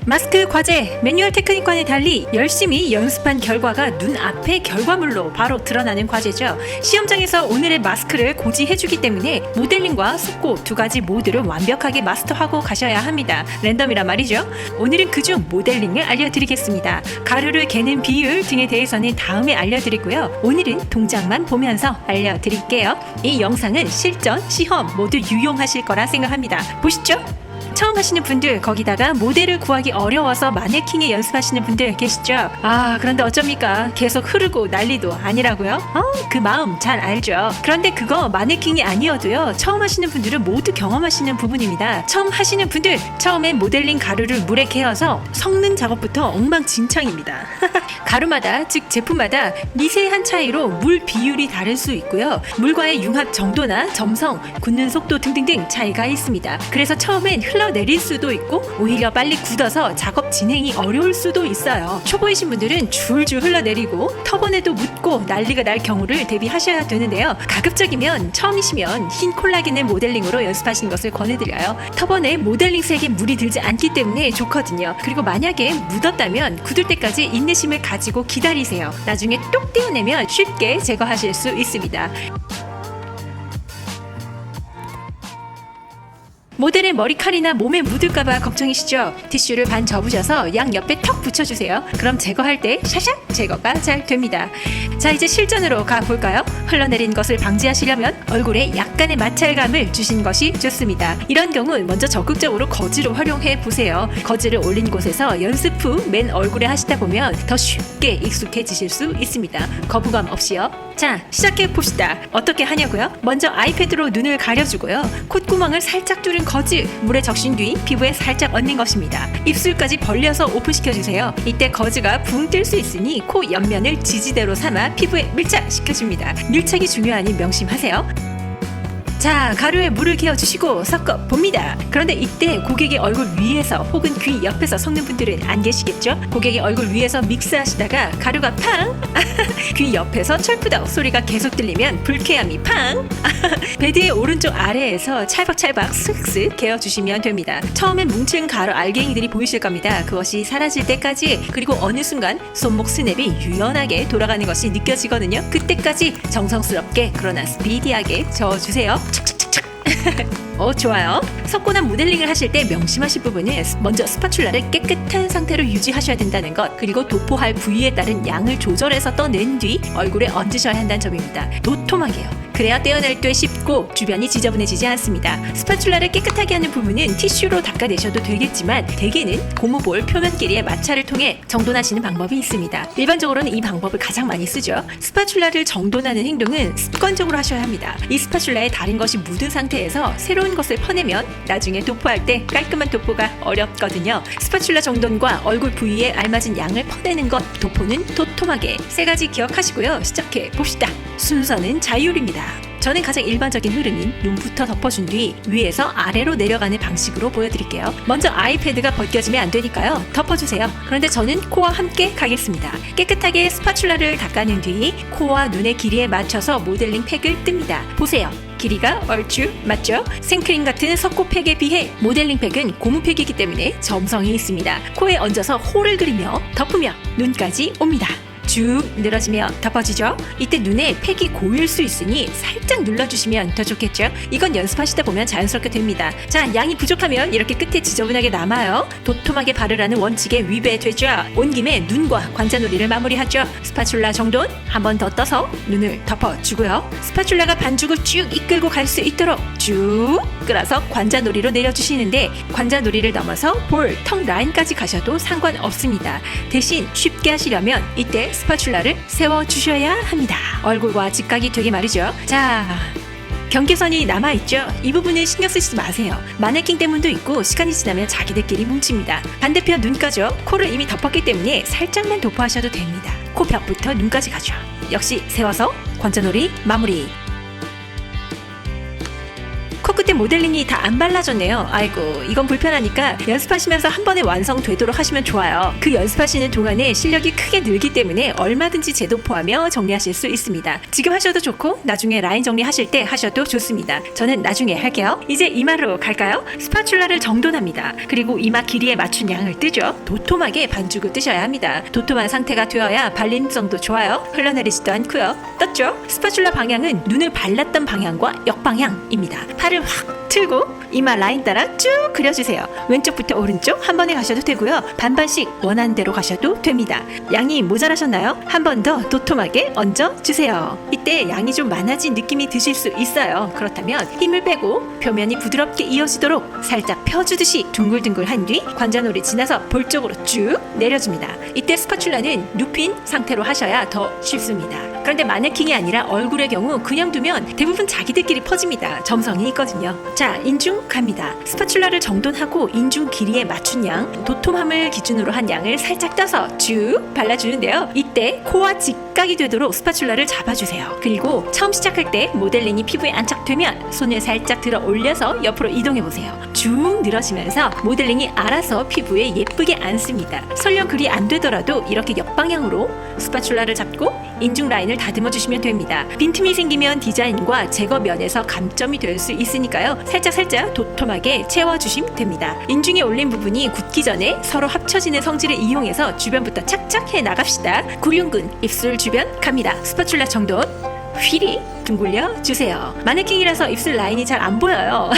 마스크 과제, 매뉴얼 테크닉과는 달리 열심히 연습한 결과가 눈앞의 결과물로 바로 드러나는 과제죠. 시험장에서 오늘의 마스크를 고지해주기 때문에 모델링과 속고 두 가지 모두를 완벽하게 마스터하고 가셔야 합니다. 랜덤이라 말이죠. 오늘은 그중 모델링을 알려드리겠습니다. 가루를 개는 비율 등에 대해서는 다음에 알려드리고요. 오늘은 동작만 보면서 알려드릴게요. 이 영상은 실전, 시험 모두 유용하실 거라 생각합니다. 보시죠. 처음 하시는 분들, 거기다가 모델을 구하기 어려워서 마네킹에 연습하시는 분들 계시죠? 그런데 어쩝니까? 계속 흐르고 난리도 아니라고요? 그 마음 잘 알죠? 그런데 그거 마네킹이 아니어도요, 처음 하시는 분들은 모두 경험하시는 부분입니다. 처음 하시는 분들, 처음엔 모델링 가루를 물에 개어서 섞는 작업부터 엉망진창입니다. 가루마다, 즉 제품마다 미세한 차이로 물 비율이 다를 수 있고요. 물과의 융합 정도나 점성, 굳는 속도 등등등 차이가 있습니다. 그래서 처음엔 흘러내릴 수도 있고 오히려 빨리 굳어서 작업 진행이 어려울 수도 있어요. 초보이신 분들은 줄줄 흘러내리고 터번에도 묻고 난리가 날 경우를 대비하셔야 되는데요. 가급적이면 처음이시면 흰 콜라겐의 모델링으로 연습하시는 것을 권해드려요. 터번에 모델링 색에 물이 들지 않기 때문에 좋거든요. 그리고 만약에 묻었다면 굳을 때까지 인내심을 가지고 기다리세요. 나중에 똑 떼어내면 쉽게 제거하실 수 있습니다. 모델의 머리칼이나 몸에 묻을까봐 걱정이시죠? 티슈를 반 접으셔서 양 옆에 턱 붙여주세요. 그럼 제거할 때 샤샥 제거가 잘 됩니다. 자, 이제 실전으로 가볼까요? 흘러내린 것을 방지하시려면 얼굴에 약간의 마찰감을 주신 것이 좋습니다. 이런 경우는 먼저 적극적으로 거즈를 활용해 보세요. 거즈를 올린 곳에서 연습 후 맨 얼굴에 하시다 보면 더 쉽게 익숙해지실 수 있습니다. 거부감 없이요. 자, 시작해 봅시다. 어떻게 하냐고요? 먼저 아이패드로 눈을 가려주고요. 콧구멍을 살짝 뚫은 거즈, 물에 적신 뒤 피부에 살짝 얹는 것입니다. 입술까지 벌려서 오픈시켜주세요. 이때 거즈가 붕 뜰 수 있으니 코 옆면을 지지대로 삼아 피부에 밀착시켜줍니다. 밀착이 중요하니 명심하세요. 자, 가루에 물을 개어주시고 섞어봅니다. 그런데 이때 고객의 얼굴 위에서 혹은 귀 옆에서 섞는 분들은 안 계시겠죠? 고객의 얼굴 위에서 믹스하시다가 가루가 팡! 귀 옆에서 철푸덕 소리가 계속 들리면 불쾌함이 팡! 베드의 오른쪽 아래에서 찰박찰박 슥슥 개어주시면 됩니다. 처음엔 뭉친 가루 알갱이들이 보이실 겁니다. 그것이 사라질 때까지, 그리고 어느 순간 손목 스냅이 유연하게 돌아가는 것이 느껴지거든요. 그때까지 정성스럽게 그러나 스피디하게 저어주세요. 좋아요. 섞고 난 모델링을 하실 때 명심하실 부분은 먼저 스파츌라를 깨끗한 상태로 유지하셔야 된다는 것, 그리고 도포할 부위에 따른 양을 조절해서 떠낸 뒤 얼굴에 얹으셔야 한다는 점입니다. 도톰하게요. 그래야 떼어낼 때 쉽고 주변이 지저분해지지 않습니다. 스파츌라를 깨끗하게 하는 부분은 티슈로 닦아내셔도 되겠지만 대개는 고무볼 표면 길이의 마찰을 통해 정돈하시는 방법이 있습니다. 일반적으로는 이 방법을 가장 많이 쓰죠. 스파츌라를 정돈하는 행동은 습관적으로 하셔야 합니다. 이 스파츌라에 다른 것이 묻은 상태에서 새로운 것을 퍼내면 나중에 도포할 때 깔끔한 도포가 어렵거든요. 스파츌라 정돈과 얼굴 부위에 알맞은 양을 퍼내는 것, 도포는 도톰하게, 세 가지 기억하시고요. 시작해 봅시다. 순서는 자율입니다. 저는 가장 일반적인 흐름인 눈부터 덮어준 뒤 위에서 아래로 내려가는 방식으로 보여드릴게요. 먼저 아이패드가 벗겨지면 안 되니까요. 덮어주세요. 그런데 저는 코와 함께 가겠습니다. 깨끗하게 스파츌라를 닦아낸 뒤 코와 눈의 길이에 맞춰서 모델링 팩을 뜹니다. 보세요. 길이가 얼추 맞죠? 생크림 같은 석고팩에 비해 모델링 팩은 고무팩이기 때문에 점성이 있습니다. 코에 얹어서 홀을 그리며 덮으며 눈까지 옵니다. 쭉 늘어지며 덮어지죠? 이때 눈에 팩이 고일 수 있으니 살짝 눌러주시면 더 좋겠죠? 이건 연습하시다 보면 자연스럽게 됩니다. 자, 양이 부족하면 이렇게 끝에 지저분하게 남아요. 도톰하게 바르라는 원칙에 위배되죠? 온 김에 눈과 관자놀이를 마무리하죠. 스파츌라 정돈 한 번 더 떠서 눈을 덮어주고요. 스파츌라가 반죽을 쭉 이끌고 갈 수 있도록 쭉 끌어서 관자놀이로 내려주시는데, 관자놀이를 넘어서 볼, 턱 라인까지 가셔도 상관없습니다. 대신 쉽게 하시려면 이때 스파츌라를 세워주셔야 합니다. 얼굴과 직각이 되게 말이죠. 자, 경계선이 남아있죠? 이 부분은 신경 쓰시지 마세요. 마네킹 때문도 있고 시간이 지나면 자기들끼리 뭉칩니다. 반대편 눈가죠? 코를 이미 덮었기 때문에 살짝만 도포하셔도 됩니다. 코 벽부터 눈까지 가죠. 역시 세워서 관자놀이 마무리. 코끝에 모델링이 다 안 발라졌네요. 아이고, 이건 불편하니까 연습하시면서 한 번에 완성되도록 하시면 좋아요. 그 연습하시는 동안에 실력이 크게 늘기 때문에 얼마든지 재도포하며 정리하실 수 있습니다. 지금 하셔도 좋고 나중에 라인 정리하실 때 하셔도 좋습니다. 저는 나중에 할게요. 이제 이마로 갈까요? 스파츌라를 정돈합니다. 그리고 이마 길이에 맞춘 양을 뜨죠. 도톰하게 반죽을 뜨셔야 합니다. 도톰한 상태가 되어야 발림성도 좋아요. 흘러내리지도 않고요. 떴죠? 스파츌라 방향은 눈을 발랐던 방향과 역방향입니다. 팔을 확 틀고 이마 라인 따라 쭉 그려주세요. 왼쪽부터 오른쪽 한 번에 가셔도 되고요. 반반씩 원하는 대로 가셔도 됩니다. 양이 모자라셨나요? 한 번 더 도톰하게 얹어주세요. 이때 양이 좀 많아진 느낌이 드실 수 있어요. 그렇다면 힘을 빼고 표면이 부드럽게 이어지도록 살짝 펴주듯이 둥글둥글한 뒤 관자놀이 지나서 볼 쪽으로 쭉 내려줍니다. 이때 스파츌라는 눕힌 상태로 하셔야 더 쉽습니다. 그런데 마네킹이 아니라 얼굴의 경우 그냥 두면 대부분 자기들끼리 퍼집니다. 점성이 있거든요. 자, 인중 갑니다. 스파츌라를 정돈하고 인중 길이에 맞춘 양, 도톰함을 기준으로 한 양을 살짝 떠서 쭉 발라주는데요. 이때 코와 직각이 되도록 스파츌라를 잡아주세요. 그리고 처음 시작할 때 모델링이 피부에 안착되면 손을 살짝 들어 올려서 옆으로 이동해보세요. 쭉 늘어지면서 모델링이 알아서 피부에 예쁘게 앉습니다. 설령 그리 안 되더라도 이렇게 역방향으로 스파츌라를 잡고 인중 라인을 다듬어 주시면 됩니다. 빈틈이 생기면 디자인과 제거 면에서 감점이 될 수 있으니까요. 살짝 도톰하게 채워주시면 됩니다. 인중에 올린 부분이 굳기 전에 서로 합쳐지는 성질을 이용해서 주변부터 착착 해 나갑시다. 구륜근 입술 주변 갑니다. 스파츌라 정돈 휘리 둥글려 주세요. 마네킹이라서 입술 라인이 잘 안 보여요.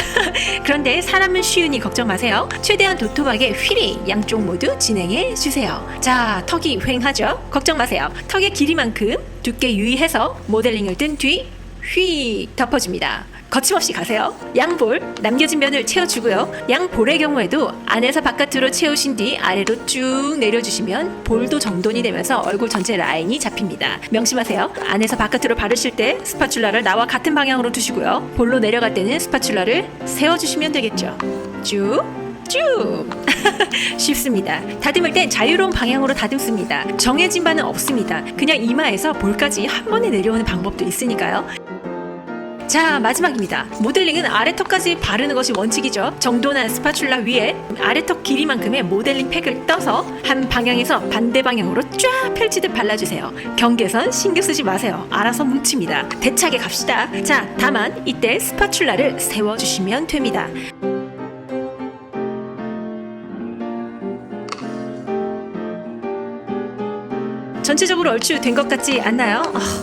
그런데 사람은 쉬우니 걱정 마세요. 최대한 도톰하게 휘리 양쪽 모두 진행해 주세요. 자, 턱이 휑하죠? 걱정 마세요. 턱의 길이만큼 두께 유의해서 모델링을 뜬 뒤 휙 덮어줍니다. 거침없이 가세요. 양볼 남겨진 면을 채워주고요. 양볼의 경우에도 안에서 바깥으로 채우신 뒤 아래로 쭉 내려주시면 볼도 정돈이 되면서 얼굴 전체 라인이 잡힙니다. 명심하세요. 안에서 바깥으로 바르실 때 스파츌라를 나와 같은 방향으로 두시고요. 볼로 내려갈 때는 스파츌라를 세워주시면 되겠죠. 쭉 쉽습니다. 다듬을 땐 자유로운 방향으로 다듬습니다. 정해진 바는 없습니다. 그냥 이마에서 볼까지 한 번에 내려오는 방법도 있으니까요. 자, 마지막입니다. 모델링은 아래턱까지 바르는 것이 원칙이죠. 정돈한 스파츌라 위에 아래턱 길이만큼의 모델링 팩을 떠서 한 방향에서 반대 방향으로 쫙 펼치듯 발라주세요. 경계선 신경 쓰지 마세요. 알아서 뭉칩니다. 대차게 갑시다. 자, 다만 이때 스파츌라를 세워주시면 됩니다. 전체적으로 얼추 된 것 같지 않나요?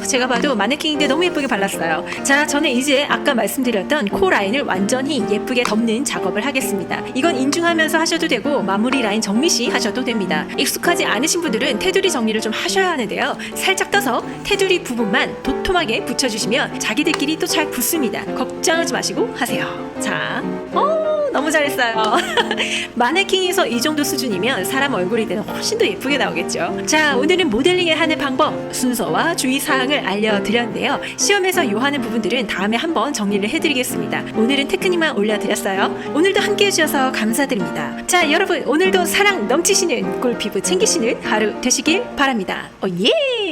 제가 봐도 마네킹인데 너무 예쁘게 발랐어요. 자, 저는 이제 아까 말씀드렸던 코 라인을 완전히 예쁘게 덮는 작업을 하겠습니다. 이건 인중하면서 하셔도 되고 마무리 라인 정리 시 하셔도 됩니다. 익숙하지 않으신 분들은 테두리 정리를 좀 하셔야 하는데요. 살짝 떠서 테두리 부분만 도톰하게 붙여주시면 자기들끼리 또 잘 붙습니다. 걱정하지 마시고 하세요. 자, 너무 잘했어요. 마네킹에서 이 정도 수준이면 사람 얼굴이 되는 훨씬 더 예쁘게 나오겠죠. 자, 오늘은 모델링을 하는 방법, 순서와 주의사항을 알려드렸는데요. 시험에서 요하는 부분들은 다음에 한번 정리를 해드리겠습니다. 오늘은 테크닉만 올려드렸어요. 오늘도 함께 해주셔서 감사드립니다. 자, 여러분, 오늘도 사랑 넘치시는 꿀피부 챙기시는 하루 되시길 바랍니다. 예!